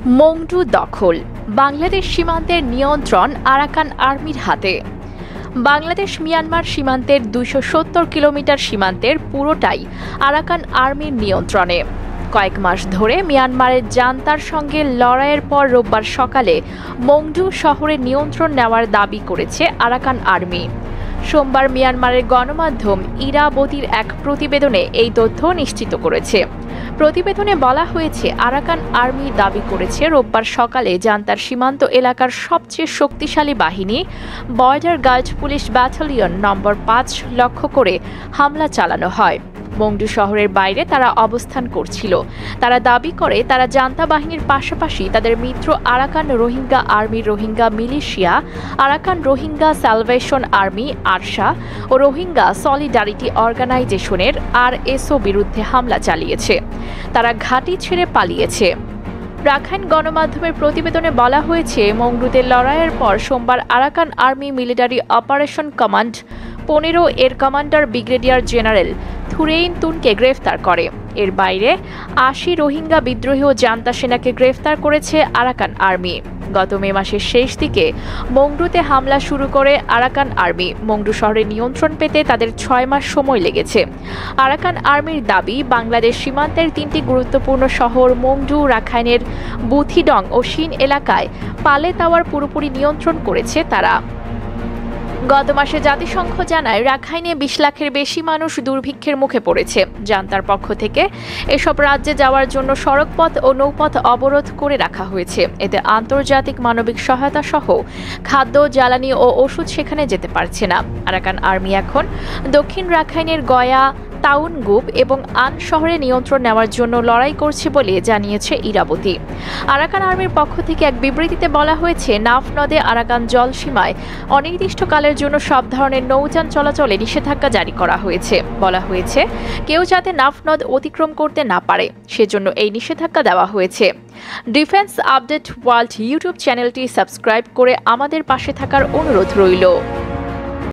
Maungdaw দখল, বাংলাদেশ সীমান্তের নিয়ন্ত্রণ আরাকান আর্মির হাতে। বাংলাদেশ মিয়ানমার সীমান্তের ২৭০ কিলোমিটার সীমান্তের পুরোটাই আরাকান আর্মির নিয়ন্ত্রণে। কয়েক মাস ধরে মিয়ানমারের জান্তার সঙ্গে লড়াইয়ের পর রোববার সকালে মংডু শহরে নিয়ন্ত্রণ নেওয়ার দাবি করেছে আরাকান আর্মি। সোমবার মিয়ানমারের গণমাধ্যম ইরাবতীর এক প্রতিবেদনে এই তথ্য নিশ্চিত করেছে। প্রতিবেদনে বলা হয়েছে, আরাকান আর্মি দাবি করেছে রোববার সকালে জান্তার সীমান্ত এলাকার সবচেয়ে শক্তিশালী বাহিনী বর্ডার গার্ড পুলিশ ব্যাটালিয়ন নম্বর ৫ লক্ষ্য করে হামলা চালানো হয়। মংডু শহরের বাইরে তারা অবস্থান করছিল। তারা দাবি করে তারা জান্তা বাহিনীর পাশাপাশি তাদের মিত্র আরাকান রোহিঙ্গা আর্মির Rohingya militia, Arakan Rohingya salvation army ARSA ও রোহিঙ্গা সলিডারিটি অর্গানাইজেশনের RSO বিরুদ্ধে হামলা চালিয়েছে। তারা ঘাঁটি ছেড়ে পালিয়েছে। রাখাইন গণমাধ্যমের প্রতিবেদনে বলা হয়েছে, মংডুতে লড়াইয়ের পর সোমবার Arakan army military operation command ১৫ এর কমান্ডার ব্রিগেডিয়ার জেনারেল থুরেইন তুনকে গ্রেফতার করে। এর বাইরে ৮০ রোহিঙ্গা বিদ্রোহী ও জান্তা সেনাকে গ্রেফতার করেছে আরাকান আর্মি। গত মে মাসের শেষ দিকে মংডুতে হামলা শুরু করে আরাকান আর্মি। মংডু শহরে নিয়ন্ত্রণ পেতে তাদের ৬ মাস সময় লেগেছে। আরাকান আর্মির দাবি, বাংলাদেশ সীমান্তের ৩টি গুরুত্বপূর্ণ শহর মংডু, রাখাইনের বুথিডং ও শিন এলাকায় পালে তাওয়ার পুরোপুরি নিয়ন্ত্রণ করেছে তারা। গত মাসে জাতিসংঘ জানায়, রাখাইনে ২০ লাখের বেশি মানুষ দুর্ভিক্ষের মুখে পড়েছে। জান্তার পক্ষ থেকে এসব রাজ্যে যাওয়ার জন্য সড়কপথ ও নৌপথ অবরোধ করে রাখা হয়েছে। এতে আন্তর্জাতিক মানবিক সহায়তা সহ খাদ্য, জ্বালানি ও ওষুধ সেখানে যেতে পারছে না। আরাকান আর্মি এখন দক্ষিণ রাখাইনের গয়া, তাউনগুপ এবং আন শহরে নিয়ন্ত্রণ নেওয়ার জন্য লড়াই করছে বলে জানিয়েছে ইরাবতী। আরাকান আর্মির পক্ষ থেকে এক বিবৃতিতে বলা হয়েছে, নাফ নদে আরাকান জলসীমায় অনির্দিষ্টকালের জন্য সব ধরনের নৌযান চলাচলে নিষেধাজ্ঞা জারি করা হয়েছে। বলা হয়েছে, কেউ যাতে নাফ নদ অতিক্রম করতে না পারে সেজন্য এই নিষেধাজ্ঞা দেওয়া হয়েছে। ডিফেন্স আপডেট ওয়ার্ল্ড ইউটিউব চ্যানেলটি সাবস্ক্রাইব করে আমাদের পাশে থাকার অনুরোধ রইল।